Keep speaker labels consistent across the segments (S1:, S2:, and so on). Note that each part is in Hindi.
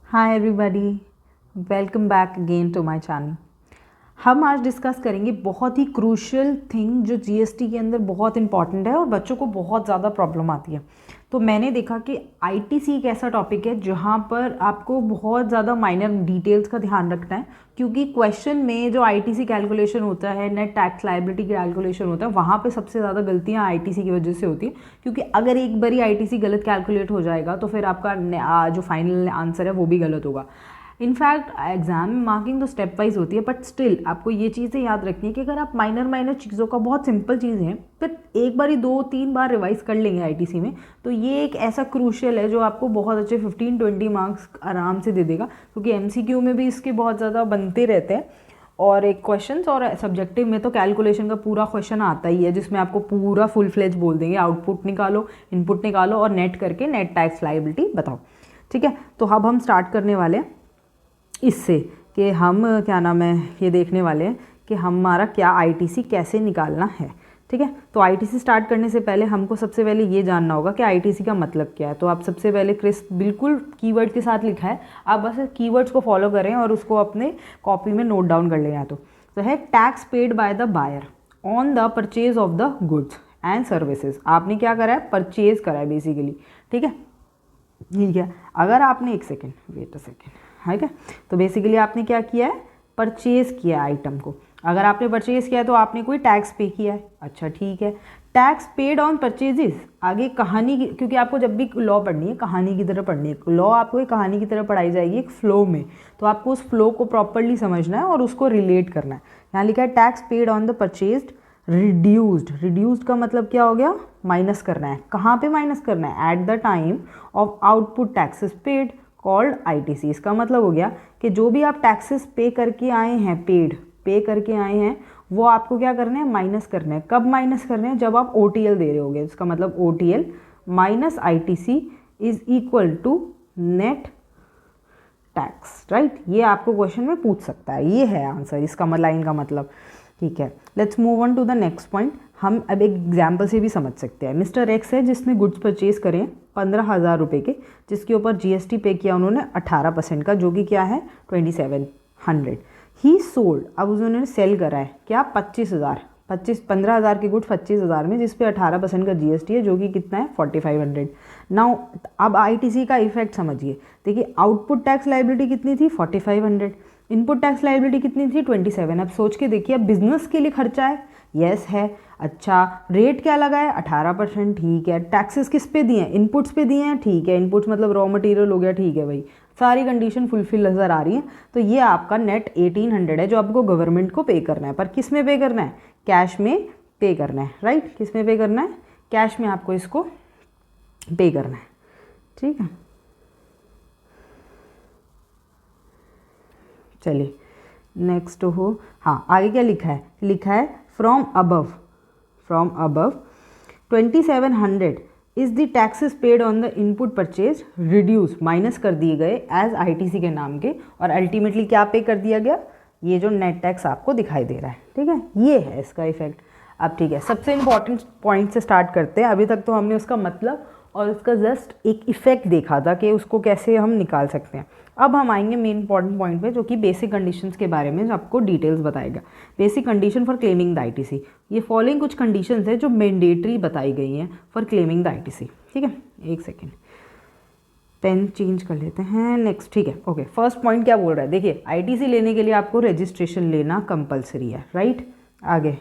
S1: Hi everybody, welcome back again to my channel. हम आज डिस्कस करेंगे बहुत ही क्रूशियल थिंग जो जीएसटी के अंदर बहुत इंपॉर्टेंट है और बच्चों को बहुत ज़्यादा प्रॉब्लम आती है। तो मैंने देखा कि आईटीसी एक ऐसा टॉपिक है जहाँ पर आपको बहुत ज़्यादा माइनर डिटेल्स का ध्यान रखना है, क्योंकि क्वेश्चन में जो आईटीसी कैलकुलेशन होता है, नेट टैक्स लायबिलिटी कैलकुलेशन होता है, वहाँ पे सबसे ज़्यादा गलतियाँ आईटीसी की वजह से होती है। क्योंकि अगर एक बारी आईटीसी गलत कैलकुलेट हो जाएगा तो फिर आपका जो फाइनल आंसर है वो भी गलत होगा। इनफैक्ट एग्जाम में मार्किंग तो स्टेप वाइज होती है, बट स्टिल आपको ये चीज़ें याद रखनी है कि अगर आप माइनर चीज़ों का, बहुत सिंपल चीज़ है, फिर एक बार ही 2-3 बार रिवाइज कर लेंगे आईटीसी में, तो ये एक ऐसा क्रूशियल है जो आपको बहुत अच्छे 15-20 मार्क्स आराम से दे देगा। क्योंकि एमसीक्यू में भी इसके बहुत ज़्यादा बनते रहते हैं और एक क्वेश्चंस, और सब्जेक्टिव में तो कैलकुलेशन का पूरा क्वेश्चन आता ही है जिसमें आपको पूरा फुल फ्लेज बोल देंगे, आउटपुट निकालो, इनपुट निकालो और नेट करके नेट टैक्स लायबिलिटी बताओ। ठीक है, तो अब हम स्टार्ट करने वाले हैं इससे कि हम क्या नाम है ये देखने वाले हैं कि हमारा क्या आईटीसी कैसे निकालना है। ठीक है, तो आईटीसी स्टार्ट करने से पहले हमको सबसे पहले ये जानना होगा कि आईटीसी का मतलब क्या है। तो आप सबसे पहले क्रिस बिल्कुल कीवर्ड के साथ लिखा है, आप बस कीवर्ड्स को फॉलो करें और उसको अपने कॉपी में नोट डाउन कर लेना। तो है tax paid by the buyer on the purchase of the goods and services. आपने क्या करा है, परचेज करा है बेसिकली। ठीक है, ठीक है, अगर आपने एक सेकेंड वेट अ सेकेंड, ठीक है, तो बेसिकली आपने क्या किया है, परचेज किया आइटम को। अगर आपने परचेज किया है तो आपने कोई टैक्स पे किया है। अच्छा ठीक है, टैक्स पेड ऑन परचेजेस। आगे कहानी की, क्योंकि आपको जब भी लॉ पढ़नी है कहानी की तरह पढ़नी है, लॉ आपको एक कहानी की तरह पढ़ाई जाएगी एक फ्लो में, तो आपको उस फ्लो को प्रॉपरली समझना है और उसको रिलेट करना है। यहाँ लिखा है tax paid on the purchased reduced. Reduced का मतलब क्या हो गया, माइनस करना है। कहाँ पे माइनस करना है, at the time of output taxes paid called ITC. इसका मतलब हो गया कि जो भी आप टैक्सेस पे करके आए हैं, पे करके आए हैं, वो आपको क्या करना है, माइनस करना है। कब माइनस करना है, जब आप ओटीएल दे रहे होगे। इसका मतलब OTL minus ITC is equal to net tax, right. ये आपको क्वेश्चन में पूछ सकता है, ये है आंसर इसका लाइन का मतलब। ठीक है, let's move on to the next point. हम अब एक एग्जाम्पल से भी समझ सकते हैं। मिस्टर एक्स है जिसने गुड्स परचेज करें 15,000 रुपये के, जिसके ऊपर जीएसटी पे किया उन्होंने 18% का, जो कि क्या है 2700। ही सोल्ड, अब उन्होंने सेल करा है क्या 15,000 के गुड्स 25,000 में, जिसपे 18% का जीएसटी है, जो कि कितना है 4500। नाउ अब आईटीसी का इफेक्ट समझिए। देखिए आउटपुट टैक्स लायबिलिटी कितनी थी 4500, इनपुट टैक्स लायबिलिटी कितनी थी 27। अब सोच के देखिए, अब बिजनेस के लिए खर्चा है, यस है। अच्छा, रेट क्या लगा है 18%, ठीक है। टैक्सेस किस पे दिए हैं, इनपुट्स पे दिए हैं, ठीक है। इनपुट्स मतलब रॉ मटेरियल हो गया, ठीक है भाई, सारी कंडीशन फुलफिल नज़र आ रही है। तो ये आपका नेट 1800 है जो आपको गवर्नमेंट को पे करना है। पर किस में पे करना है, कैश में पे करना है, राइट। किस में पे करना है, कैश में आपको इसको पे करना है। ठीक है, चलिए नेक्स्ट हो। हाँ, आगे क्या लिखा है, लिखा है from above 2700 is the taxes paid on the input purchase reduce, minus कर दिए गए एज आईटीसी के नाम के, और अल्टीमेटली क्या पे कर दिया गया, ये जो नेट टैक्स आपको दिखाई दे रहा है। ठीक है, ये है इसका इफेक्ट। अब ठीक है, सबसे इंपॉर्टेंट पॉइंट से स्टार्ट करते हैं। अभी तक तो हमने उसका मतलब और उसका जस्ट एक इफेक्ट देखा था कि उसको कैसे हम निकाल सकते हैं। अब हम आएंगे मेन इंपॉर्टेंट पॉइंट पे, जो कि बेसिक कंडीशंस के बारे में आपको डिटेल्स बताएगा। Basic condition for claiming the ITC, ये फॉलोइंग कुछ कंडीशंस है जो मैंडेटरी बताई गई हैं फॉर क्लेमिंग द आईटीसी। ठीक है, एक सेकेंड पेन चेंज कर लेते हैं। नेक्स्ट, ठीक है, ओके। फर्स्ट पॉइंट क्या बोल रहा है, देखिए आईटीसी लेने के लिए आपको रजिस्ट्रेशन लेना कंपलसरी है, राइट। आगे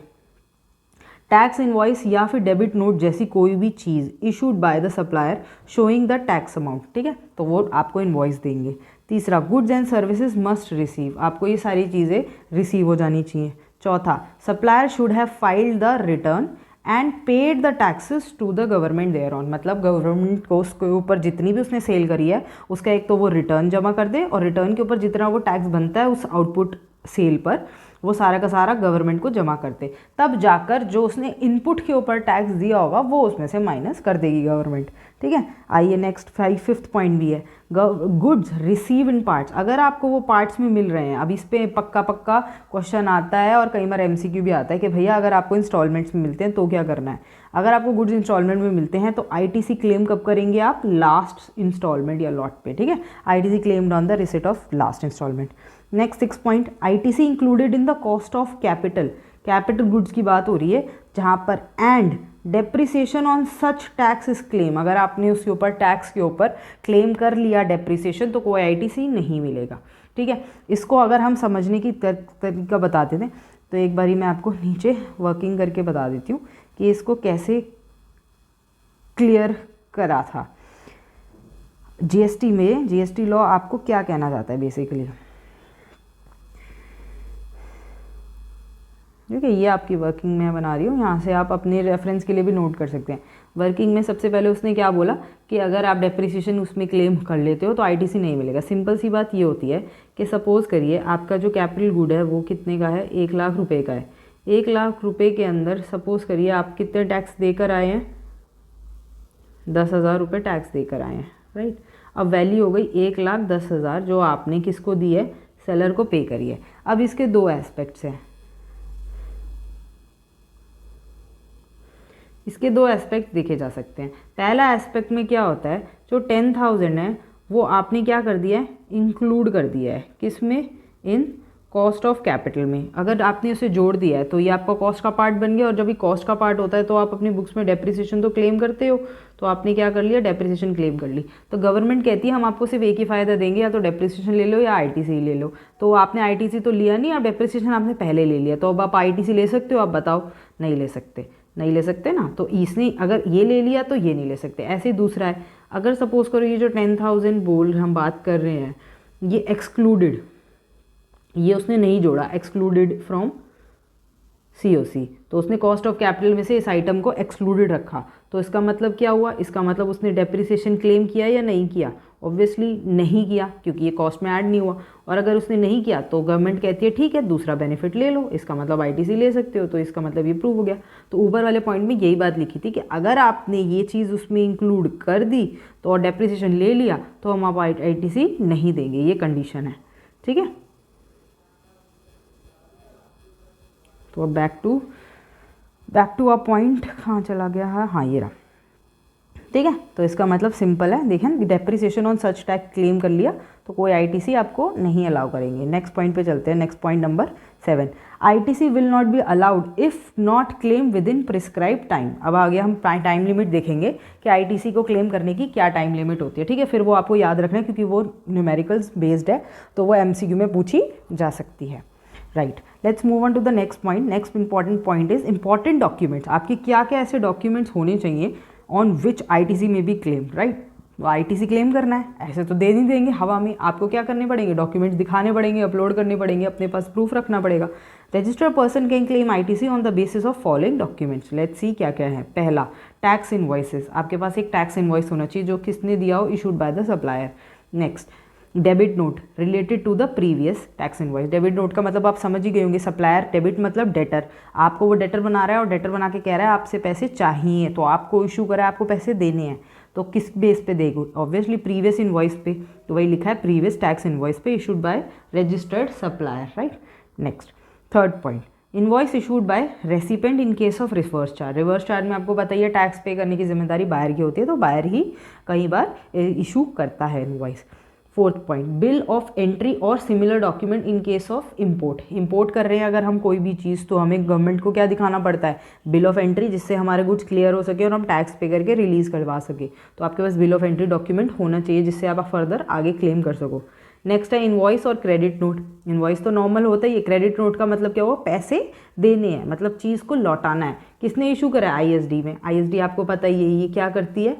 S1: टैक्स इनवॉइस या फिर डेबिट नोट जैसी कोई भी चीज़ issued by the supplier showing the tax amount, ठीक है, तो वो आपको इनवॉइस देंगे। तीसरा, goods and services must receive, आपको ये सारी चीज़ें रिसीव हो जानी चाहिए। चौथा, supplier should have filed the return and paid the taxes to the government thereon, मतलब गवर्नमेंट को उसके ऊपर जितनी भी उसने सेल करी है उसका एक तो वो रिटर्न जमा कर दे, और रिटर्न के ऊपर जितना वो टैक्स बनता है उस आउटपुट सेल पर, वो सारा का सारा गवर्नमेंट को जमा करते। तब जाकर जो उसने इनपुट के ऊपर टैक्स दिया होगा वो उसमें से माइनस कर देगी गवर्नमेंट। ठीक है। आइए नेक्स्ट फिफ्थ पॉइंट भी है, गुड्स रिसीव इन पार्ट्स। अगर आपको वो पार्ट्स में मिल रहे हैं, अब इस पे पक्का क्वेश्चन आता है और कई बार एमसीक्यू भी आता है कि भैया अगर आपको इंस्टॉलमेंट्स में मिलते हैं तो क्या करना है। अगर आपको गुड्स इंस्टॉलमेंट में मिलते हैं तो आईटीसी क्लेम कब करेंगे आप, लास्ट इंस्टॉलमेंट या लॉट पे, ठीक है। ITC claimed on the receipt of last instalment. Next 6 point, ITC included in the cost of capital. Capital goods की बात हो रही है जहाँ पर and depreciation on such tax is claim. अगर आपने उसके ऊपर टैक्स के ऊपर क्लेम कर लिया डेप्रिसिएशन तो कोई आईटीसी नहीं मिलेगा, ठीक है। इसको अगर हम समझने की तरीका बताते थे तो एक बारी मैं आपको नीचे वर्किंग करके बता देती हूँ कि इसको कैसे क्लियर करा था। जीएसटी में, जीएसटी लॉ आपको क्या कहना चाहता है बेसिकली, ठीक है। ये आपकी वर्किंग में बना रही हूँ, यहाँ से आप अपने रेफरेंस के लिए भी नोट कर सकते हैं। वर्किंग में सबसे पहले उसने क्या बोला कि अगर आप डेप्रिसिएशन उसमें क्लेम कर लेते हो तो आईटीसी नहीं मिलेगा। सिंपल सी बात ये होती है कि सपोज़ करिए आपका जो कैपिटल गुड है वो कितने का है, 1 लाख रुपए का है। 1 लाख रुपए के अंदर सपोज़ करिए आप कितने टैक्स देकर आए हैं, 10,000 रुपये टैक्स देकर आए हैं, राइट। अब वैल्यू हो गई 1,10,000 जो आपने किसको दी है, सेलर को पे करी है। अब इसके 2 एस्पेक्ट्स हैं, इसके 2 एस्पेक्ट देखे जा सकते हैं। पहला एस्पेक्ट में क्या होता है, जो 10,000 है वो आपने क्या कर दिया है, इंक्लूड कर दिया है किस में, इन कॉस्ट ऑफ कैपिटल में। अगर आपने उसे जोड़ दिया है तो ये आपका कॉस्ट का पार्ट बन गया, और जब ये कॉस्ट का पार्ट होता है तो आप अपनी बुक्स में डेप्रिसिएशन तो क्लेम करते हो, तो आपने क्या कर लिया, डेप्रिसिएशन क्लेम कर ली। तो गवर्नमेंट कहती है हम आपको सिर्फ एक ही फ़ायदा देंगे, या तो डेप्रिसिएशन ले लो या आईटीसी ले लो। तो आपने आईटीसी तो लिया नहीं, और डेप्रिसिएशन आपने पहले ले लिया, तो अब आप आईटीसी ले सकते हो, आप बताओ, नहीं ले सकते, नहीं ले सकते ना। तो इसने अगर ये ले लिया तो ये नहीं ले सकते। ऐसे ही दूसरा है, अगर सपोज करो ये जो 10,000 बोल हम बात कर रहे हैं ये एक्सक्लूडेड, ये उसने नहीं जोड़ा, एक्सक्लूडेड फ्रॉम सीओसी, तो उसने कॉस्ट ऑफ कैपिटल में से इस आइटम को एक्सक्लूडेड रखा। तो इसका मतलब क्या हुआ, इसका मतलब उसने डेप्रिसिएशन क्लेम किया या नहीं किया, ऑब्वियसली नहीं किया क्योंकि ये कॉस्ट में ऐड नहीं हुआ। और अगर उसने नहीं किया तो गवर्नमेंट कहती है ठीक है दूसरा बेनिफिट ले लो, इसका मतलब आईटीसी ले सकते हो, तो इसका मतलब ये प्रूव हो गया। तो ऊपर वाले पॉइंट में यही बात लिखी थी कि अगर आपने ये चीज़ उसमें इंक्लूड कर दी तो और डेप्रिसिएशन ले लिया तो हम आप आईटीसी नहीं देंगे, ये कंडीशन है, ठीक है। तो अब बैक टू अ पॉइंट, कहाँ चला गया है, हाँ ये रहा, ठीक है। तो इसका मतलब सिंपल है, देखें depreciation on such tax claim कर लिया तो कोई आईटीसी आपको नहीं अलाउ करेंगे। नेक्स्ट पॉइंट पे चलते हैं, next point number 7, ITC will not be allowed if not claim with in prescribe time. अब आगे हम टाइम लिमिट देखेंगे कि आईटीसी को क्लेम करने की क्या टाइम लिमिट होती है, ठीक है। फिर वो आपको याद रखना है क्योंकि वो न्यूमेरिकल्स बेस्ड है, तो वो एमसीक्यू में पूछी जा सकती है, right. Let's move on to the next point. Next important point is important documents. आपके क्या क्या ऐसे डॉक्यूमेंट्स होने चाहिए ऑन विच आईटीसी में बी क्लेम, राइट। तो आईटीसी क्लेम करना है, ऐसे तो दे नहीं देंगे हवा में, आपको क्या करने पड़ेंगे, डॉक्यूमेंट्स दिखाने पड़ेंगे, अपलोड करने पड़ेंगे, अपने पास प्रूफ रखना पड़ेगा। Registered person can claim ITC on the basis of following documents. Let's see क्या क्या है। पहला, टैक्स इनवॉइसेस, आपके पास एक टैक्स इनवॉइस होना चाहिए जो किसने दिया हो, issued by the supplier. Next, debit note related to the previous tax invoice. Debit note का मतलब आप समझ ही गए होंगे, सप्लायर, डेबिट मतलब डेटर, आपको वो डेटर बना रहा है और डेटर बना के कह रहा है आपसे पैसे चाहिए, तो आपको इशू करा है, आपको पैसे देने हैं, तो किस बेस पे देगा, ऑब्वियसली प्रीवियस इनवॉइस पे, तो वही लिखा है प्रीवियस टैक्स इनवॉइस पे issued by registered supplier, right. Next, third point, invoice issued bye recipient in case of reverse charge. Reverse charge में आपको बताइए टैक्स पे करने की जिम्मेदारी बायर की होती है, तो बायर ही कई बार इशू करता है invoice. Fourth point, bill of entry और similar document in case of import. Import कर रहे हैं अगर हम कोई भी चीज़, तो हमें गवर्नमेंट को क्या दिखाना पड़ता है, बिल ऑफ एंट्री, जिससे हमारे गुड्स क्लियर हो सके और हम टैक्स पे करके रिलीज करवा सके। तो आपके पास बिल ऑफ एंट्री डॉक्यूमेंट होना चाहिए जिससे आप फर्दर आगे क्लेम कर सको। नेक्स्ट है इनवॉइस और क्रेडिट नोट। इनवॉइस तो नॉर्मल होता है, ये क्रेडिट नोट का मतलब क्या हुआ, पैसे देने हैं, मतलब चीज़ को लौटाना है। किसने इशू करा है, आईएसडी में। आईएसडी आपको पता ही है ये क्या करती है,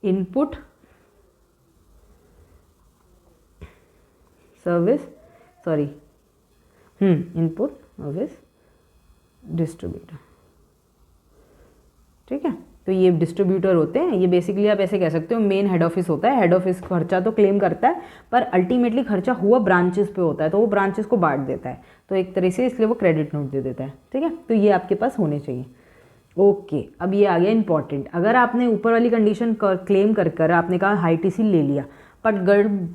S1: input service, input service distributor, ठीक है। तो ये डिस्ट्रीब्यूटर होते हैं, ये बेसिकली आप ऐसे कह सकते हो मेन हेड ऑफिस होता है। हेड ऑफिस खर्चा तो क्लेम करता है पर अल्टीमेटली खर्चा हुआ ब्रांचेस पे होता है, तो वो ब्रांचेस को बांट देता है, तो एक तरह से इसलिए वो क्रेडिट नोट दे देता है, ठीक है। तो ये आपके पास होने चाहिए। ओके, अब ये आ गया इंपॉर्टेंट। अगर आपने ऊपर वाली कंडीशन क्लेम कर कर आपने कहा हाई टीसी ले लिया, बट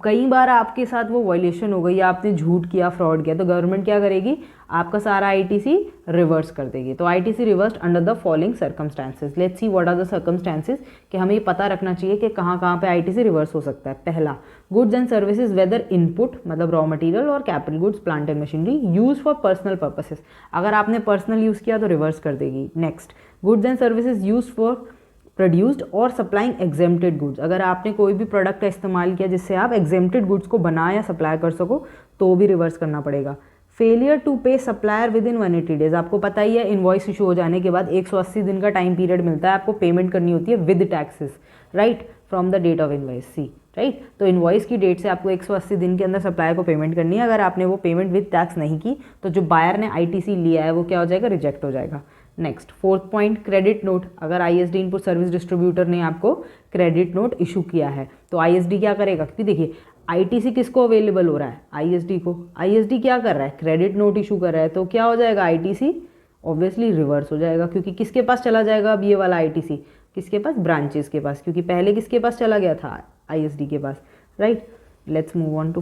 S1: कई बार आपके साथ वो वायलेशन हो गई या आपने झूठ किया, फ्रॉड किया, तो गवर्नमेंट क्या करेगी, आपका सारा आईटीसी रिवर्स कर देगी। तो ITC reversed under the following circumstances. Let's see what are the circumstances, कि हमें ये पता रखना चाहिए कि कहाँ कहाँ पे आईटीसी रिवर्स हो सकता है। पहला, goods and services whether input मतलब रॉ मटेरियल और capital goods plant and machinery use for personal purposes, अगर आपने पर्सनल यूज़ किया तो रिवर्स कर देगी। Next, goods and services use for produced और सप्लाइंग एग्जेम्प्टेड गुड्स, अगर आपने कोई भी प्रोडक्ट का इस्तेमाल किया जिससे आप एग्जेम्प्टेड गुड्स को बना या सप्लाई कर सको तो भी रिवर्स करना पड़ेगा। फेलियर टू पे सप्लायर विद इन 180 डेज, आपको पता ही है इनवॉइस इशू हो जाने के बाद 180 दिन का टाइम पीरियड मिलता है, आपको पेमेंट करनी होती है with taxes, right, from the date of invoice, see right. तो इनवॉइस की डेट से आपको 180 दिन के अंदर सप्लायर को पेमेंट करनी है। अगर आपने वो पेमेंट विद टैक्स नहीं की तो जो बायर ने आईटीसी लिया है वो क्या हो जाएगा, रिजेक्ट हो जाएगा। Next, fourth point, credit note, अगर आईएसडी इनपुट सर्विस डिस्ट्रीब्यूटर ने आपको क्रेडिट नोट इशू किया है तो आईएसडी क्या करेगा, क्योंकि देखिए आईटीसी किसको अवेलेबल हो रहा है, आईएसडी को। आईएसडी क्या कर रहा है, क्रेडिट नोट इशू कर रहा है, तो क्या हो जाएगा, आईटीसी ऑब्वियसली रिवर्स हो जाएगा, क्योंकि किसके पास चला जाएगा अब ये वाला आईटीसी, किसके पास, ब्रांचेस के पास, क्योंकि पहले किसके पास चला गया था, आईएसडी के पास, right. Let's move on to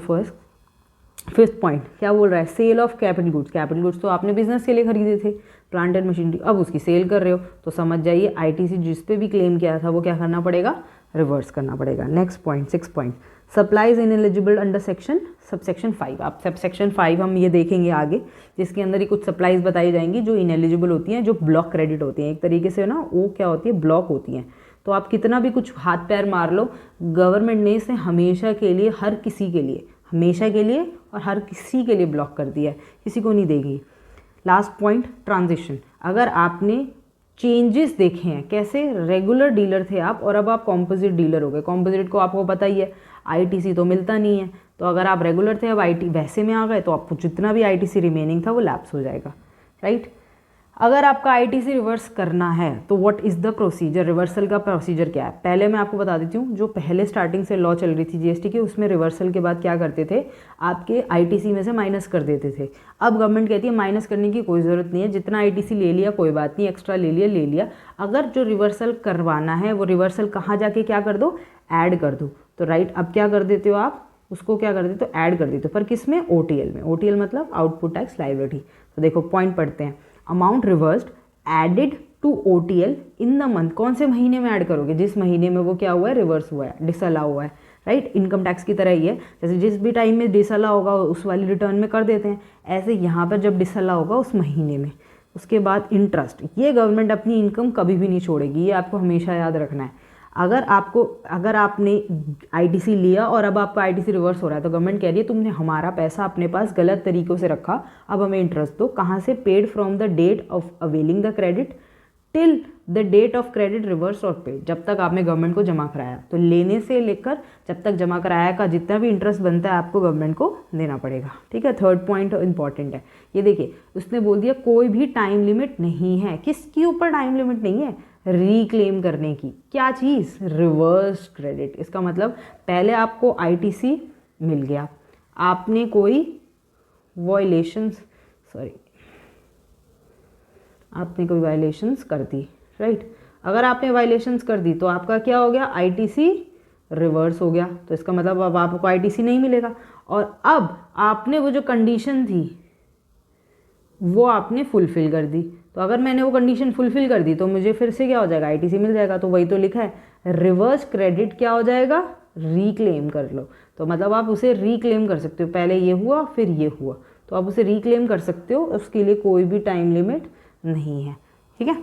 S1: fifth point, क्या बोल रहा है, sale of capital goods. Capital goods तो आपने बिजनेस के लिए खरीदे थे, प्लांट एंड मशीनरी, अब उसकी सेल कर रहे हो तो समझ जाइए आईटीसी जिस पे भी क्लेम किया था वो क्या करना पड़ेगा, रिवर्स करना पड़ेगा। Next point, six point, supplies ineligible under subsection 5। आप सबसेक्शन 5 हम ये देखेंगे आगे, जिसके अंदर ही कुछ सप्लाईज बताई जाएंगी जो इनएलिजिबल होती हैं, जो ब्लॉक क्रेडिट होती हैं, एक तरीके से ना वो क्या होती है, ब्लॉक होती हैं। तो आप कितना भी कुछ हाथ पैर मार लो, गवर्नमेंट ने इसे हमेशा के लिए, हर किसी के लिए, हमेशा के लिए और हर किसी के लिए ब्लॉक कर दिया है, किसी को नहीं देगी। लास्ट पॉइंट, ट्रांजिशन, अगर आपने चेंजेस देखे हैं, कैसे, रेगुलर डीलर थे आप और अब आप कॉम्पोजिट डीलर हो गए। कॉम्पोजिट को आपको पता ही है आईटीसी तो मिलता नहीं है, तो अगर आप रेगुलर थे अब आईटी वैसे में आ गए तो आपको जितना भी आईटीसी रिमेनिंग था वो लैप्स हो जाएगा, राइट। अगर आपका आईटीसी रिवर्स करना है तो what is the procedure, reversal का प्रोसीजर क्या है, पहले मैं आपको बता देती हूँ। जो पहले स्टार्टिंग से लॉ चल रही थी जीएसटी की, उसमें रिवर्सल के बाद क्या करते थे, आपके आईटीसी में से माइनस कर देते थे। अब गवर्नमेंट कहती है माइनस करने की कोई ज़रूरत नहीं है, जितना आईटीसी ले लिया कोई बात नहीं, एक्स्ट्रा ले लिया। अगर जो रिवर्सल करवाना है वो रिवर्सल कहाँ जाके क्या कर दो, ऐड कर दो। तो राइट, अब क्या कर देते हो आप, उसको क्या कर देते हो, ऐड कर देते हो, पर किस में, ओटीएल में। ओटीएल मतलब आउटपुट टैक्स लायबिलिटी। तो देखो पॉइंट पढ़ते हैं, amount reversed added to OTL in the month, कौन से महीने में ऐड करोगे, जिस महीने में वो क्या हुआ है, रिवर्स हुआ है, डिसअलाउ हुआ है, राइट। इनकम टैक्स की तरह ही है, जैसे जिस भी टाइम में डिसअलाउ होगा उस वाली रिटर्न में कर देते हैं, ऐसे यहाँ पर जब डिसअलाउ होगा उस महीने में। उसके बाद इंटरेस्ट, ये गवर्नमेंट अपनी इनकम कभी भी नहीं छोड़ेगी, ये आपको हमेशा याद रखना है। अगर आपने आईटीसी लिया और अब आपका आईटीसी रिवर्स हो रहा है तो गवर्नमेंट कह रही है तुमने हमारा पैसा अपने पास गलत तरीक़ों से रखा, अब हमें इंटरेस्ट दो। कहाँ से, paid from the date of availing the credit till the date of credit reverse और पेड, जब तक आपने गवर्नमेंट को जमा कराया। तो लेने से लेकर जब तक जमा कराया का जितना भी इंटरेस्ट बनता है आपको गवर्नमेंट को देना पड़ेगा, ठीक है। थर्ड पॉइंट इंपॉर्टेंट है, ये देखिए उसने बोल दिया कोई भी टाइम लिमिट नहीं है, किसके ऊपर टाइम लिमिट नहीं है, रीक्लेम करने की। क्या चीज़, रिवर्स क्रेडिट। इसका मतलब पहले आपको आईटीसी मिल गया, आपने कोई वायलेशंस कर दी, राइट। अगर आपने वायलेशंस कर दी तो आपका क्या हो गया, आईटीसी रिवर्स हो गया। तो इसका मतलब अब आपको आईटीसी नहीं मिलेगा, और अब आपने वो जो कंडीशन थी वो आपने फुलफिल कर दी। तो अगर मैंने वो कंडीशन फुलफिल कर दी तो मुझे फिर से क्या हो जाएगा, आईटीसी मिल जाएगा। तो वही तो लिखा है, रिवर्स क्रेडिट क्या हो जाएगा, रीक्लेम कर लो। तो मतलब आप उसे रीक्लेम कर सकते हो, पहले ये हुआ फिर ये हुआ, तो आप उसे रीक्लेम कर सकते हो, उसके लिए कोई भी टाइम लिमिट नहीं है, ठीक है।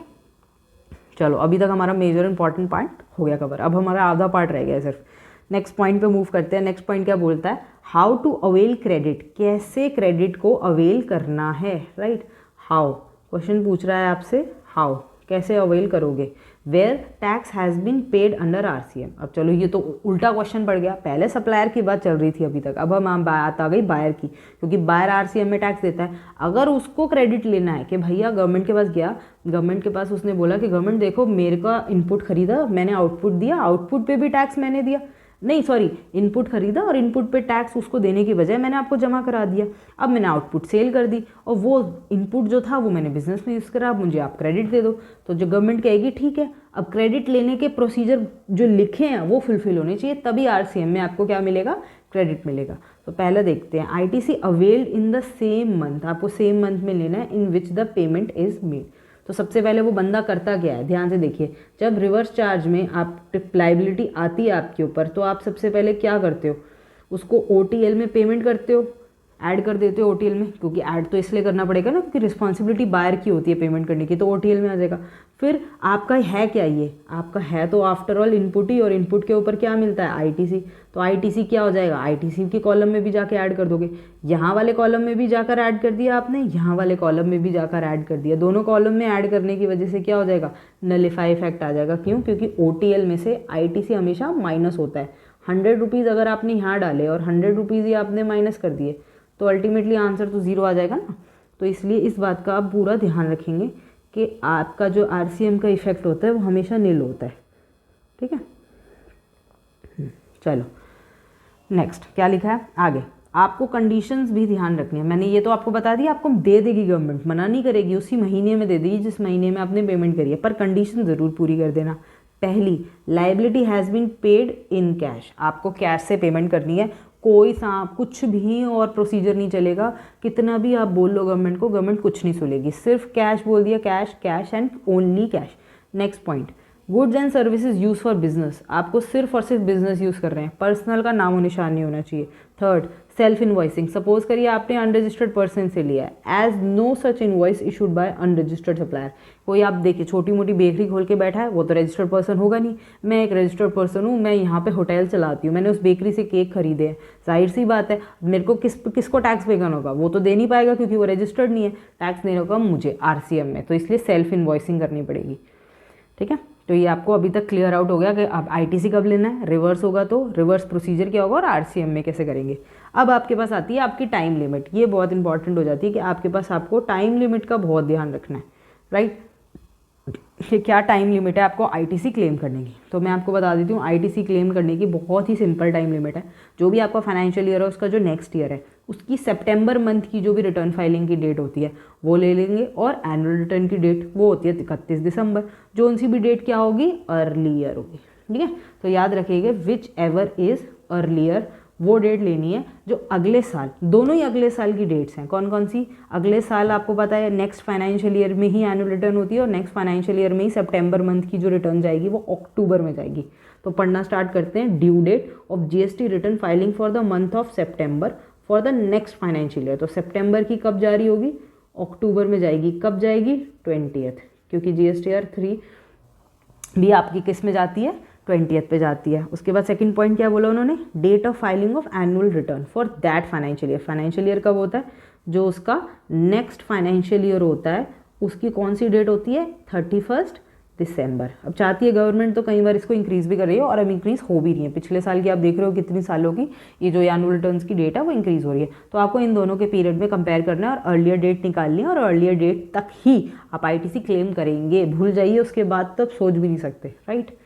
S1: चलो अभी तक हमारा मेजर इंपॉर्टेंट पार्ट हो गया कवर, अब हमारा आधा पार्ट रह गया है सिर्फ। नेक्स्ट पॉइंट पे मूव करते हैं। नेक्स्ट पॉइंट क्या बोलता है, हाउ टू अवेल क्रेडिट, कैसे क्रेडिट को अवेल करना है, राइट। हाउ, क्वेश्चन पूछ रहा है आपसे, हाउ, कैसे अवेल करोगे, where tax has been paid under RCM. अब चलो ये तो उल्टा क्वेश्चन पड़ गया, पहले सप्लायर की बात चल रही थी अभी तक, अब हम बात आ गई बायर की, क्योंकि बायर आरसीएम में टैक्स देता है। अगर उसको क्रेडिट लेना है कि भैया गवर्नमेंट के पास गया, गवर्नमेंट के पास उसने बोला कि गवर्नमेंट देखो मेरे का इनपुट खरीदा, मैंने आउटपुट दिया, आउटपुट पे भी टैक्स मैंने दिया, नहीं सॉरी, इनपुट खरीदा और इनपुट पे टैक्स उसको देने की बजाय मैंने आपको जमा करा दिया। अब मैंने आउटपुट सेल कर दी और वो इनपुट जो था वो मैंने बिजनेस में यूज़ करा, अब मुझे आप क्रेडिट दे दो। तो जो गवर्नमेंट कहेगी ठीक है, अब क्रेडिट लेने के प्रोसीजर जो लिखे हैं वो फुलफिल होने चाहिए, तभी आरसीएम में आपको क्या मिलेगा, क्रेडिट मिलेगा। तो पहले देखते हैं, ITC availed in the same month, आपको सेम मंथ में लेना है in which the payment is made. तो सबसे पहले वो बंदा करता क्या है, ध्यान से देखिए, जब रिवर्स चार्ज में आप लाइबिलिटी आती है आपके ऊपर, तो आप सबसे पहले क्या करते हो, उसको ओटीएल में पेमेंट करते हो, ऐड कर देते हो ओटीएल में, क्योंकि ऐड तो इसलिए करना पड़ेगा ना क्योंकि रिस्पॉन्सिबिलिटी बायर की होती है पेमेंट करने की, तो ओटीएल में आ जाएगा। फिर आपका है क्या, ये आपका है तो आफ्टर ऑल इनपुट ही, और इनपुट के ऊपर क्या मिलता है, आईटीसी। तो आईटीसी क्या हो जाएगा, आईटीसी के कॉलम में भी जाके ऐड कर दोगे, यहाँ वाले कॉलम में भी जाकर ऐड कर दिया आपने, यहाँ वाले कॉलम में भी जाकर ऐड कर दिया। दोनों कॉलम में ऐड करने की वजह से क्या हो जाएगा, नलिफाई इफेक्ट आ जाएगा। क्यों, क्योंकि ओटीएल में से आईटीसी हमेशा माइनस होता है। 100 रुपीज़ अगर आपने यहाँ डाले और 100 रुपीज़ ही आपने माइनस कर दिए तो अल्टीमेटली आंसर तो ज़ीरो आ जाएगा ना। तो इसलिए इस बात का आप पूरा ध्यान रखेंगे कि आपका जो आरसीएम का इफेक्ट होता है वो हमेशा नील होता है, ठीक है। चलो नेक्स्ट क्या लिखा है आगे, आपको कंडीशंस भी ध्यान रखनी है। मैंने ये तो आपको बता दिया, आपको दे देगी गवर्नमेंट, मना नहीं करेगी, उसी महीने में दे देगी जिस महीने में आपने पेमेंट करी है, पर कंडीशन ज़रूर पूरी कर देना। पहली, liability has been paid in cash, आपको कैश से पेमेंट करनी है, कोई सा कुछ भी और प्रोसीजर नहीं चलेगा, कितना भी आप बोल लो गवर्नमेंट को, गवर्नमेंट कुछ नहीं सुनेगी, सिर्फ कैश बोल दिया, cash cash and only cash. Next point, goods and services use for business, आपको सिर्फ और सिर्फ बिजनेस यूज़ कर रहे हैं, पर्सनल का नामो निशान नहीं होना चाहिए। थर्ड, सेल्फ इनवॉइसिंग, सपोज करिए आपने अनरजिस्टर्ड पर्सन से लिया है, as no such invoice issued by unregistered supplier. कोई आप देखिए छोटी मोटी बेकरी खोल के बैठा है, वो तो रजिस्टर्ड पर्सन होगा नहीं। मैं एक रजिस्टर्ड पर्सन हूँ, मैं यहाँ पे होटल चलाती हूँ, मैंने उस बेकरी से केक खरीदे हैं, जाहिर सी बात है मेरे को किसको टैक्स पे करना होगा, वो तो दे नहीं पाएगा क्योंकि वो रजिस्टर्ड नहीं है, टैक्स देने होगा मुझे आरसीएम में, तो इसलिए सेल्फ इनवॉइसिंग करनी पड़ेगी, ठीक है। तो ये आपको अभी तक क्लियर आउट हो गया कि अब आईटीसी कब लेना है, रिवर्स होगा तो रिवर्स प्रोसीजर क्या होगा और आरसीएम में कैसे करेंगे। अब आपके पास आती है आपकी टाइम लिमिट, ये बहुत इंपॉर्टेंट हो जाती है कि आपके पास आपको टाइम लिमिट का बहुत ध्यान रखना है, राइट, कि क्या टाइम लिमिट है आपको आईटीसी क्लेम करने की। तो मैं आपको बता देती हूँ, आईटीसी क्लेम करने की बहुत ही सिंपल टाइम लिमिट है। जो भी आपका फाइनेंशियल ईयर है उसका जो नेक्स्ट ईयर है उसकी सितंबर मंथ की जो भी रिटर्न फाइलिंग की डेट होती है वो ले लेंगे, और एनुअल रिटर्न की डेट वो होती है 31 दिसंबर, जो उनसी भी डेट क्या होगी, अर्लियर होगी, ठीक है। तो याद रखिएगा विच एवर इज़ अर्लियर, वो डेट लेनी है जो अगले साल, दोनों ही अगले साल की डेट्स हैं। कौन कौन सी, अगले साल आपको पता है नेक्स्ट फाइनेंशियल ईयर में ही एनुअल रिटर्न होती है, और नेक्स्ट फाइनेंशियल ईयर में ही सितंबर मंथ की जो रिटर्न जाएगी वो अक्टूबर में जाएगी। तो पढ़ना स्टार्ट करते हैं, due date of GST return filing for the month of September for the next financial year. तो सितंबर की कब जारी होगी, अक्टूबर में जाएगी, कब जाएगी, 20th, क्योंकि जीएसटीआर 3 भी आपकी किस में जाती है, 20th पे जाती है। उसके बाद सेकंड पॉइंट क्या बोला उन्होंने, date of filing of annual return for that financial year. Financial year कब होता है, जो उसका नेक्स्ट फाइनेंशियल ईयर होता है उसकी कौन सी डेट होती है, 31 दिसंबर। अब चाहती है गवर्नमेंट तो कई बार इसको इंक्रीज़ भी कर रही है, और अब इंक्रीज़ हो भी रही है, पिछले साल की आप देख रहे हो कितनी सालों की ये जो एनुअल रिटर्न्स की डेट है वो इंक्रीज़ हो रही है। तो आपको इन दोनों के पीरियड में कंपेयर करना है और अर्लियर डेट निकालनी है, और अर्लियर डेट तक ही आप आईटीसी क्लेम करेंगे, भूल जाइए उसके बाद तो सोच भी नहीं सकते, राइट।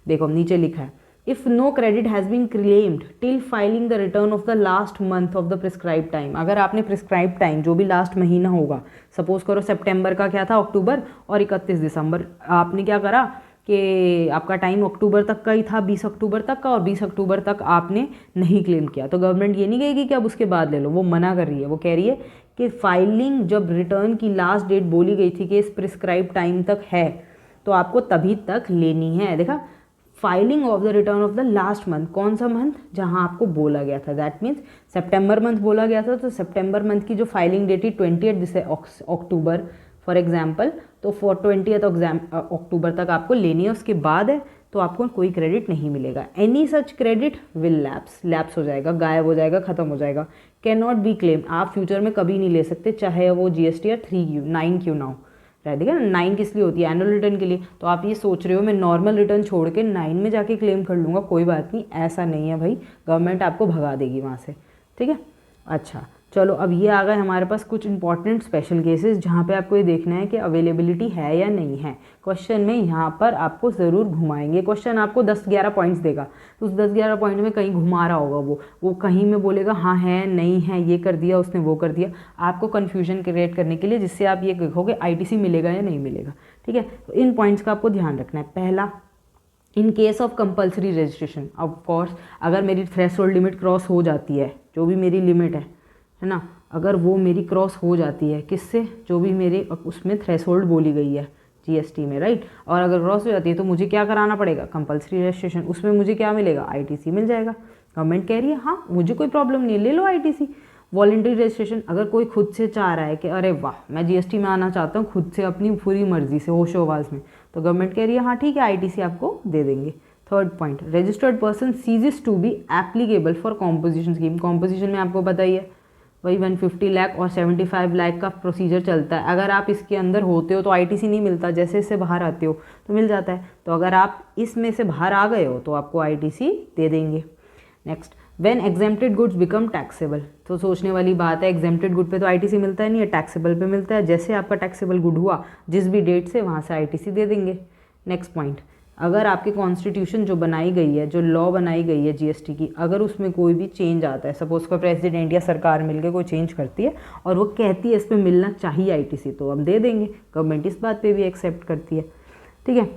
S1: देखो नीचे लिखा है, if no credit has been claimed till filing the return of the last month of the prescribe time. अगर आपने प्रिस्क्राइब टाइम जो भी लास्ट महीना होगा, सपोज करो सितंबर का क्या था, अक्टूबर, और 31 दिसंबर, आपने क्या करा कि आपका टाइम अक्टूबर तक का ही था, 20 अक्टूबर तक का, और 20 अक्टूबर तक आपने नहीं क्लेम किया, तो गवर्नमेंट ये नहीं कहेगी कि अब उसके बाद ले लो, वो मना कर रही है। वो कह रही है कि फाइलिंग जब रिटर्न की लास्ट डेट बोली गई थी कि इस प्रिस्क्राइब टाइम तक है तो आपको तभी तक लेनी है। देखा, filing of the return of the last month, कौन सा मंथ, जहां आपको बोला गया था, दैट मीन्स सितंबर मंथ बोला गया था, तो सितंबर मंथ की जो फाइलिंग डेट थी 20 अक्टूबर फॉर एग्जाम्पल, तो फॉर 20 अक्टूबर तक आपको लेनी है, उसके बाद है तो आपको कोई क्रेडिट नहीं मिलेगा। Any such credit will lapse हो जाएगा, गायब हो जाएगा, खत्म हो जाएगा, कैन नॉट बी क्लेम, आप फ्यूचर में कभी नहीं ले सकते, चाहे वो जीएसटीआर 9 क्यों ना हो, ठीक है ना। 9 किस लिए होती है, एनुअल रिटर्न के लिए। तो आप ये सोच रहे हो मैं नॉर्मल रिटर्न छोड़ के 9 में जाके क्लेम कर लूँगा, कोई बात नहीं, ऐसा नहीं है भाई, गवर्नमेंट आपको भगा देगी वहाँ से, ठीक है। अच्छा चलो अब ये आ गए हमारे पास कुछ इंपॉर्टेंट स्पेशल केसेस जहाँ पे आपको ये देखना है कि अवेलेबिलिटी है या नहीं है। क्वेश्चन में यहाँ पर आपको ज़रूर घुमाएंगे, क्वेश्चन आपको 10-11 पॉइंट्स देगा, तो उस 10-11 पॉइंट में कहीं घुमा रहा होगा वो कहीं में बोलेगा हाँ है नहीं है, ये कर दिया उसने वो कर दिया, आपको कन्फ्यूजन क्रिएट करने के लिए, जिससे आप ये देखोगे ITC मिलेगा या नहीं मिलेगा। ठीक है, तो इन पॉइंट्स का आपको ध्यान रखना है। पहला, इन case of compulsory registration, of course अगर मेरी थ्रेशोल्ड लिमिट क्रॉस हो जाती है, जो भी मेरी लिमिट है ना, अगर वो मेरी क्रॉस हो जाती है किससे, जो भी मेरे उसमें थ्रेशोल्ड बोली गई है GST में, राइट, और अगर क्रॉस हो जाती है तो मुझे क्या कराना पड़ेगा, कंपल्सरी रजिस्ट्रेशन। उसमें मुझे क्या मिलेगा, ITC मिल जाएगा। गवर्नमेंट कह रही है हाँ मुझे कोई प्रॉब्लम नहीं है, ले लो ITC। वॉलंटरी रजिस्ट्रेशन, अगर कोई खुद से चाह रहा है कि अरे वाह मैं GST में आना चाहता हूँ खुद से अपनी पूरी मर्जी से होशो हवास में, तो गवर्नमेंट कह रही है हाँ ठीक है ITC आपको दे देंगे। Third point, registered person ceases to be applicable for composition scheme. Composition में आपको पता ही है वही 150 लाख और 75 लाख का प्रोसीजर चलता है। अगर आप इसके अंदर होते हो तो ITC नहीं मिलता, जैसे इससे बाहर आते हो तो मिल जाता है। तो अगर आप इसमें से बाहर आ गए हो तो आपको ITC दे देंगे। Next, when exempted goods become taxable, तो सोचने वाली बात है, एग्जेम्प्टेड गुड पे तो ITC मिलता है नहीं है, टैक्सेबल पे मिलता है। जैसे आपका टैक्सेबल गुड हुआ जिस भी डेट से, वहाँ से ITC दे देंगे। नेक्स्ट पॉइंट, अगर आपकी कॉन्स्टिट्यूशन जो बनाई गई है, जो लॉ बनाई गई है GST की, अगर उसमें कोई भी चेंज आता है, सपोज कोई प्रेसिडेंट या सरकार मिलकर कोई चेंज करती है और वो कहती है इस पर मिलना चाहिए ITC, तो हम दे देंगे। गवर्नमेंट इस बात पे भी एक्सेप्ट करती है। ठीक है,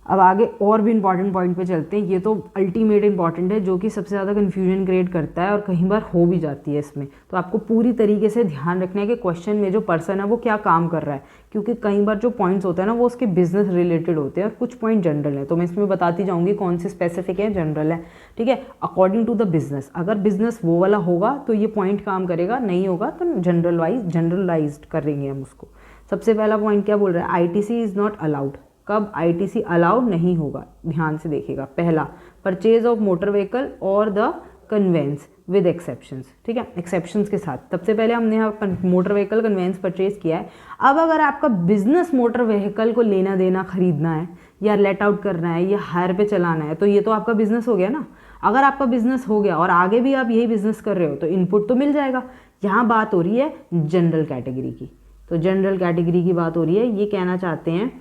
S1: अब आगे और भी इंपॉर्टेंट पॉइंट पे चलते हैं। ये तो अल्टीमेट इंपॉर्टेंट है, जो कि सबसे ज़्यादा कन्फ्यूजन क्रिएट करता है और कई बार हो भी जाती है इसमें। तो आपको पूरी तरीके से ध्यान रखना है कि क्वेश्चन में जो पर्सन है वो क्या काम कर रहा है, क्योंकि कई बार जो पॉइंट्स होते हैं ना वो उसके बिजनेस रिलेटेड होते हैं और कुछ पॉइंट जनरल है। तो मैं इसमें बताती जाऊँगी कौन से स्पेसिफिक है, जनरल है। ठीक है, अकॉर्डिंग टू द बिजनेस, अगर बिजनेस वो वाला होगा तो ये पॉइंट काम करेगा, नहीं होगा तो जनरलाइज्ड करेंगे हम उसको। सबसे पहला पॉइंट क्या बोल रहा है, ITC इज़ नॉट अलाउड। कब ITC अलाउड नहीं होगा, ध्यान से देखिएगा। पहला, परचेज ऑफ मोटर व्हीकल और द कन्वेंस विद एक्सेप्शंस। ठीक है, एक्सेप्शंस के साथ। सबसे पहले हमने यहाँ मोटर व्हीकल कन्वेंस परचेज किया है। अब अगर आपका बिजनेस मोटर व्हीकल को लेना देना खरीदना है या लेट आउट करना है या हायर पे चलाना है, तो ये तो आपका बिजनेस हो गया ना। अगर आपका बिजनेस हो गया और आगे भी आप यही बिजनेस कर रहे हो तो इनपुट तो मिल जाएगा। यहाँ बात हो रही है जनरल कैटेगरी की, तो जनरल कैटेगरी की बात हो रही है। ये कहना चाहते हैं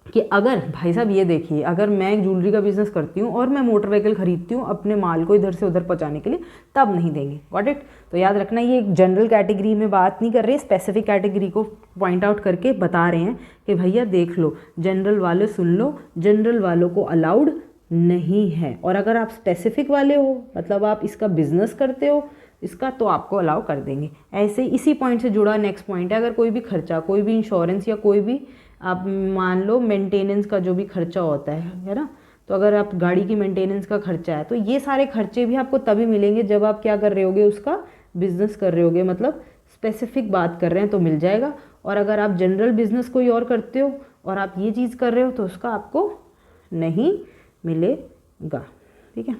S1: कि अगर भाई साहब ये देखिए, अगर मैं एक ज्वेलरी का बिजनेस करती हूँ और मैं मोटर व्हीकल खरीदती हूँ अपने माल को इधर से उधर पहुँचाने के लिए, तब नहीं देंगे। Got it. तो याद रखना, ये एक जनरल कैटेगरी में बात नहीं कर रहे, स्पेसिफिक कैटेगरी को पॉइंट आउट करके बता रहे हैं कि भैया देख लो, जनरल वाले सुन लो, जनरल वालों को अलाउड नहीं है। और अगर आप स्पेसिफिक वाले हो, मतलब आप इसका बिजनेस करते हो इसका, तो आपको अलाउ कर देंगे। ऐसे इसी पॉइंट से जुड़ा नेक्स्ट पॉइंट है, अगर कोई भी खर्चा, कोई भी इंश्योरेंस या कोई भी आप मान लो मेंटेनेंस का जो भी खर्चा होता है ना, तो अगर आप गाड़ी की मेंटेनेंस का खर्चा है तो ये सारे खर्चे भी आपको तभी मिलेंगे जब आप क्या कर रहे होगे, उसका बिजनेस कर रहे होगे, मतलब स्पेसिफिक बात कर रहे हैं तो मिल जाएगा। और अगर आप जनरल बिजनेस कोई और करते हो और आप ये चीज़ कर रहे हो तो उसका आपको नहीं मिलेगा। ठीक है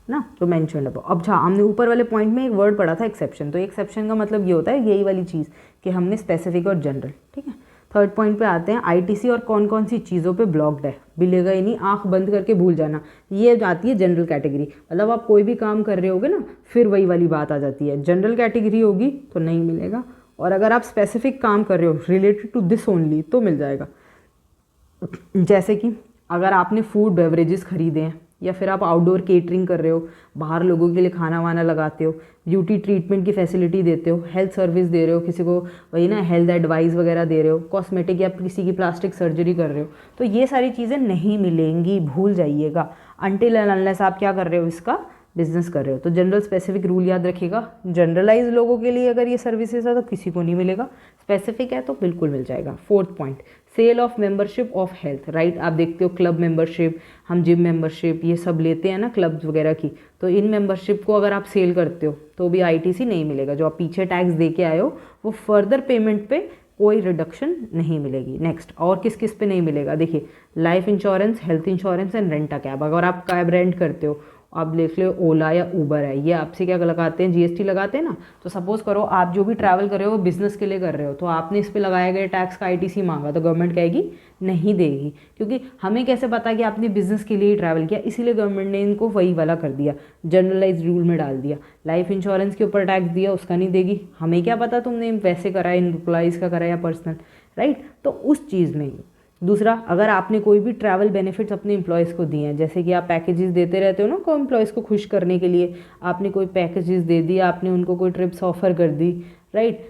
S1: ना, जो मैंशन अब अच्छा, हमने ऊपर वाले पॉइंट में एक वर्ड पढ़ा था एक्सेप्शन। तो एक्सेप्शन का मतलब ये होता है यही वाली चीज़ कि हमने स्पेसिफिक और जनरल। ठीक है, थर्ड पॉइंट पे आते हैं, ITC और कौन कौन सी चीज़ों पे ब्लॉक्ड है, मिलेगा ही नहीं, आंख बंद करके भूल जाना। ये आती है जनरल कैटेगरी, मतलब आप कोई भी काम कर रहे होगे ना, फिर वही वाली बात आ जाती है। जनरल कैटेगरी होगी तो नहीं मिलेगा, और अगर आप स्पेसिफिक काम कर रहे हो रिलेटेड टू दिस ओनली तो मिल जाएगा। जैसे कि अगर आपने फूड बेवरेजेस खरीदे हैं, या फिर आप आउटडोर केटरिंग कर रहे हो, बाहर लोगों के लिए खाना वाना लगाते हो, ब्यूटी ट्रीटमेंट की फैसिलिटी देते हो, हेल्थ सर्विस दे रहे हो, किसी को वही ना हेल्थ एडवाइस वगैरह दे रहे हो, कॉस्मेटिक या किसी की प्लास्टिक सर्जरी कर रहे हो, तो ये सारी चीज़ें नहीं मिलेंगी, भूल जाइएगा। अनटिल एंड अनलेस आप क्या कर रहे हो, इसका बिजनेस कर रहे हो। तो जनरल स्पेसिफिक रूल याद रखिएगा, जनरलाइज लोगों के लिए अगर ये सर्विसेज है तो किसी को नहीं मिलेगा, स्पेसिफिक है तो बिल्कुल मिल जाएगा। Fourth point, sale of membership of health right. आप देखते हो क्लब मेंबरशिप, हम जिम मेंबरशिप ये सब लेते हैं ना क्लब्स वगैरह की, तो इन मेंबरशिप को अगर आप सेल करते हो तो भी ITC नहीं मिलेगा। जो आप पीछे टैक्स दे के आए हो वो फर्दर पेमेंट पे कोई रिडक्शन नहीं मिलेगी। नेक्स्ट, और किस किस पे नहीं मिलेगा, देखिए life insurance, health insurance and rent a cab. अगर आप कैब रेंट करते हो आप देख लो ओला या ऊबर है, ये आपसे क्या लगाते हैं, जीएसटी लगाते हैं ना। तो सपोज़ करो आप जो भी ट्रैवल कर रहे हो वो बिज़नेस के लिए कर रहे हो, तो आपने इस पर लगाया गया टैक्स का आईटीसी मांगा, तो गवर्नमेंट कहेगी नहीं देगी, क्योंकि हमें कैसे पता कि आपने बिज़नेस के लिए ही ट्रैवल किया, इसीलिए गवर्नमेंट ने इनको वही वाला कर दिया, जनरलाइज रूल में डाल दिया। लाइफ इंश्योरेंस के ऊपर टैक्स दिया, उसका नहीं देगी, हमें क्या पता तुमने वैसे करा है, एम्प्लॉइज़ का करा या पर्सनल, राइट। तो उस चीज़ में दूसरा, अगर आपने कोई भी ट्रैवल बेनिफिट्स अपने एम्प्लॉयज़ को दिए हैं, जैसे कि आप पैकेजेस देते रहते हो ना को एम्प्लॉयज़ को खुश करने के लिए, आपने कोई पैकेजेस दे दिया, आपने उनको कोई ट्रिप्स ऑफर कर दी, राइट,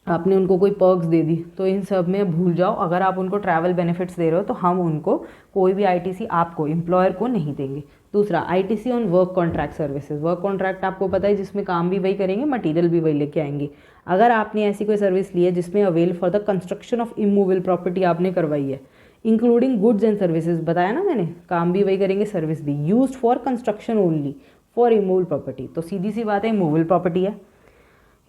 S1: आपने उनको कोई पर्क्स दे दी, तो इन सब में भूल जाओ। अगर आप उनको ट्रैवल बेनिफिट्स दे रहे हो तो हम उनको कोई भी आईटीसी आपको एम्प्लॉयर को नहीं देंगे। दूसरा, ITC on work contract services. Work contract आपको पता है जिसमें काम भी वही करेंगे, मटेरियल भी वही लेके आएंगे। अगर आपने ऐसी कोई सर्विस ली है जिसमें avail for the construction of immovable property आपने करवाई है, इंक्लूडिंग गुड्स एंड सर्विसेज, बताया ना मैंने, काम भी वही करेंगे सर्विस भी, used for construction only for immovable property, तो सीधी सी बात है इमूवेबल प्रॉपर्टी है।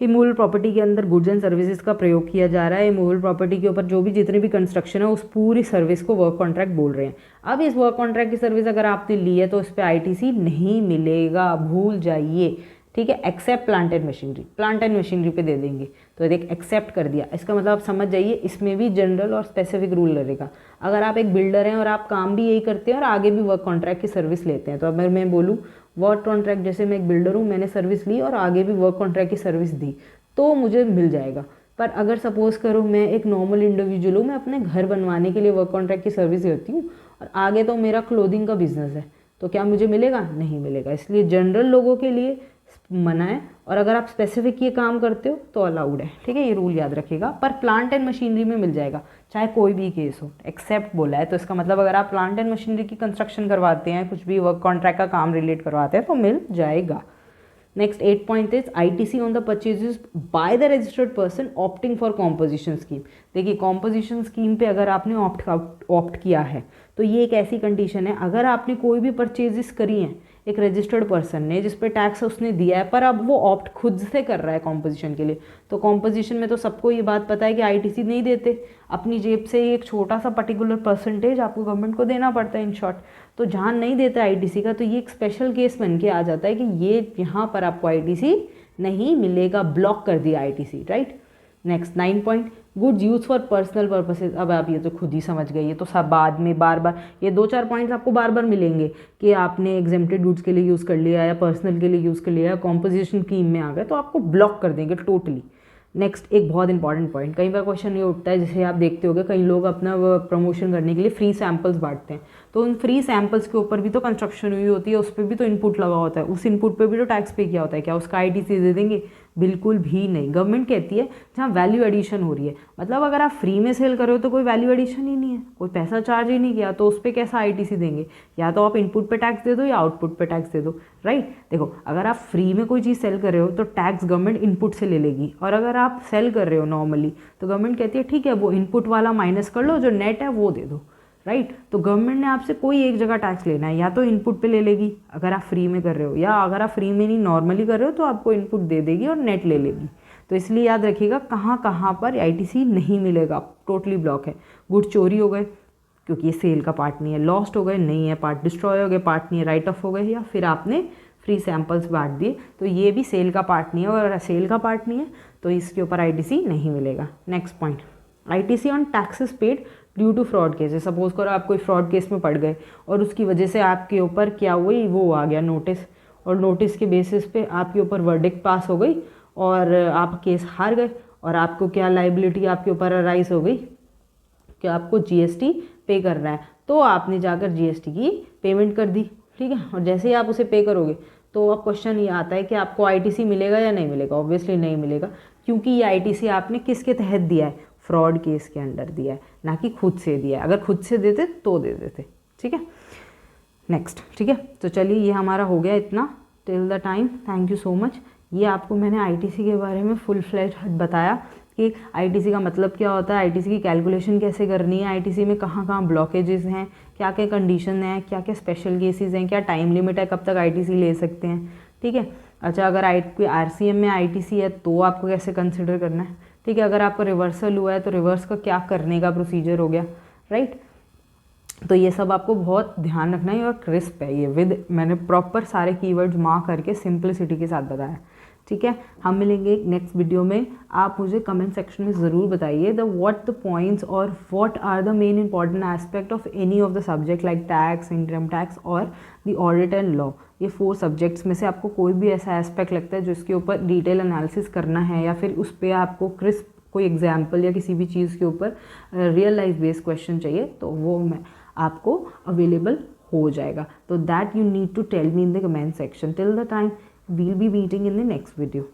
S1: इमूवेबल प्रॉपर्टी के अंदर गुड्स एंड सर्विसेज का प्रयोग किया जा रहा है। इमूवेबल प्रॉपर्टी के ऊपर जो भी जितनी भी कंस्ट्रक्शन है उस पूरी सर्विस को वर्क कॉन्ट्रैक्ट बोल रहे हैं। अब इस वर्क कॉन्ट्रैक्ट की सर्विस अगर आपने ली है तो इस पर आईटीसी नहीं मिलेगा, भूल जाइए, ठीक है। Except plant and machinery, plant and machinery पे दे देंगे, तो देख एक्सेप्ट कर दिया, इसका मतलब आप समझ जाइए इसमें भी जनरल और स्पेसिफिक रूल लगेगा। अगर आप एक बिल्डर हैं और आप काम भी यही करते हैं और आगे भी वर्क कॉन्ट्रैक्ट की सर्विस लेते हैं, तो अगर मैं बोलूँ वर्क कॉन्ट्रैक्ट, जैसे मैं एक बिल्डर हूँ, मैंने सर्विस ली और आगे भी वर्क कॉन्ट्रैक्ट की सर्विस दी, तो मुझे मिल जाएगा। पर अगर सपोज करो मैं एक नॉर्मल इंडिविजुअल हूँ, मैं अपने घर बनवाने के लिए वर्क कॉन्ट्रैक्ट की सर्विस देती हूँ और आगे तो मेरा क्लोथिंग का बिजनेस है, तो क्या मुझे मिलेगा? नहीं मिलेगा। इसलिए जनरल लोगों के लिए मना है, और अगर आप स्पेसिफिक ये काम करते हो तो अलाउड है, ठीक है, ये रूल याद रखिएगा। पर प्लांट एंड मशीनरी में मिल जाएगा, चाहे कोई भी केस हो, एक्सेप्ट बोला है, तो इसका मतलब अगर आप प्लांट एंड मशीनरी की कंस्ट्रक्शन करवाते हैं, कुछ भी वर्क कॉन्ट्रैक्ट का काम रिलेट करवाते हैं, तो मिल जाएगा। Next 8 point is ITC on the purchases by the registered person opting for composition scheme. देखिए कॉम्पोजिशन स्कीम पे अगर आपने ऑप्ट किया है तो ये एक ऐसी कंडीशन है, अगर आपने कोई भी परचेजेस करी हैं एक रजिस्टर्ड पर्सन ने जिस पे टैक्स उसने दिया है, पर अब वो ऑप्ट खुद से कर रहा है कॉम्पोजिशन के लिए, तो कॉम्पोजिशन में तो सबको ये बात पता है कि आईटीसी नहीं देते, अपनी जेब से एक छोटा सा पर्टिकुलर परसेंटेज आपको गवर्नमेंट को देना पड़ता है इन शॉर्ट। तो जहाँ नहीं देता आईटीसी का, तो ये एक स्पेशल केस बन के आ जाता है कि ये यहाँ पर आपको आईटीसी नहीं मिलेगा, ब्लॉक कर दिया ITC, right. Next 9 point, goods use for personal purposes. अब आप ये तो खुद ही समझ गए, ये तो सब बाद में बार बार ये 2-4 पॉइंट्स आपको बार बार मिलेंगे कि आपने एग्जेम्प्टेड गुड्स के लिए यूज़ कर लिया या पर्सनल के लिए यूज़ कर लिया या कॉम्पोजिशन स्कीम में आ गए, तो आपको ब्लॉक कर देंगे टोटली। नेक्स्ट एक बहुत इंपॉर्टेंट पॉइंट, कई बार क्वेश्चन ये उठता है, जैसे आप देखते होगे कई लोग अपना प्रमोशन करने के लिए फ्री सैम्पल्स बांटते हैं, तो उन फ्री सैम्पल्स के ऊपर भी तो कंस्ट्रक्शन हुई होती है, उस पर भी तो इनपुट लगा होता है, उस इनपुट पे भी तो टैक्स पे किया होता है, क्या उसका आईटीसी दे देंगे? बिल्कुल भी नहीं। गवर्नमेंट कहती है जहाँ वैल्यू एडिशन हो रही है, मतलब अगर आप फ्री में सेल कर रहे हो तो कोई वैल्यू एडिशन ही नहीं है, कोई पैसा चार्ज ही नहीं किया, तो उस पर कैसा आईटीसी देंगे? या तो आप इनपुट पे टैक्स दे दो या आउटपुट पे टैक्स दे दो, राइट। देखो अगर आप फ्री में कोई चीज़ सेल कर रहे हो तो टैक्स गवर्नमेंट इनपुट से ले लेगी, और अगर आप सेल कर रहे हो नॉर्मली तो गवर्नमेंट कहती है ठीक है वो इनपुट वाला माइनस कर लो, जो नेट है वो दे दो, राइट। तो गवर्नमेंट ने आपसे कोई एक जगह टैक्स लेना है, या तो इनपुट पे ले लेगी अगर आप फ्री में कर रहे हो, या अगर आप फ्री में नहीं नॉर्मली कर रहे हो तो आपको इनपुट दे देगी और नेट ले लेगी। तो इसलिए याद रखिएगा कहाँ कहाँ पर आईटीसी नहीं मिलेगा, टोटली ब्लॉक है। गुड्स चोरी हो गए क्योंकि ये सेल का पार्ट नहीं है, लॉस्ट हो गए नहीं है, पार्ट डिस्ट्रॉय हो गए, पार्ट नहीं है, राइट ऑफ हो गए, या फिर आपने फ्री सैम्पल्स बांट दिए, तो ये भी सेल का पार्ट नहीं है, और अगर सेल का पार्ट नहीं है तो इसके ऊपर आईटीसी नहीं मिलेगा। Next point, ITC on taxes paid due to fraud cases. Suppose करो आप कोई फ्रॉड केस में पड़ गए और उसकी वजह से आपके ऊपर क्या हुई, वो आ गया नोटिस, और नोटिस के बेसिस पे आपके ऊपर वर्डिक्ट पास हो गई और आप केस हार गए, और आपको क्या लाइबिलिटी आपके ऊपर अराइज हो गई कि आपको जीएसटी पे करना है, तो आपने जाकर जीएसटी की पेमेंट कर दी, ठीक है। और जैसे ही आप उसे पे करोगे तो अब क्वेश्चन ये आता है कि आपको आईटीसी मिलेगा या नहीं मिलेगा? ऑब्वियसली नहीं मिलेगा, क्योंकि ये आईटीसी आपने किसके तहत दिया है? फ्रॉड केस के अंडर दिया है, ना कि खुद से दिया है। अगर खुद से देते तो दे देते, ठीक है। नेक्स्ट, ठीक है, तो चलिए ये हमारा हो गया इतना till the time. Thank you so much. ये आपको मैंने आईटीसी के बारे में फुल फ्लैश बताया कि आईटीसी का मतलब क्या होता है, आईटीसी की कैलकुलेशन कैसे करनी है, आईटीसी में कहाँ कहाँ ब्लॉकेजेस हैं, क्या क्या कंडीशन है, क्या क्या स्पेशल केसेस हैं, क्या टाइम लिमिट है, कब तक आईटीसी ले सकते हैं, ठीक है। अच्छा, अगर कोई आरसीएम में आईटीसी है तो आपको कैसे कंसिडर करना है, ठीक है। अगर आपका रिवर्सल हुआ है तो रिवर्स का क्या करने का प्रोसीजर हो गया, राइट। तो ये सब आपको बहुत ध्यान रखना है और क्रिस्प है ये, मैंने प्रॉपर सारे कीवर्ड्स मार्क करके सिंपलिसिटी के साथ बताया। ठीक है, हम मिलेंगे नेक्स्ट वीडियो में। आप मुझे कमेंट सेक्शन में ज़रूर बताइए व्हाट द पॉइंट्स और what are the main important aspect of any of the subject like tax, income tax और द ऑडिट एंड लॉ। ये 4 सब्जेक्ट्स में से आपको कोई भी ऐसा एस्पेक्ट लगता है जिसके ऊपर डिटेल एनालिसिस करना है, या फिर उस पर आपको क्रिस्प कोई एग्जाम्पल या किसी भी चीज़ के ऊपर रियल लाइफ बेस्ड क्वेश्चन चाहिए, तो वो मैं आपको अवेलेबल हो जाएगा। तो that you need to tell me in the comment section. Till the time we'll be meeting in the next video.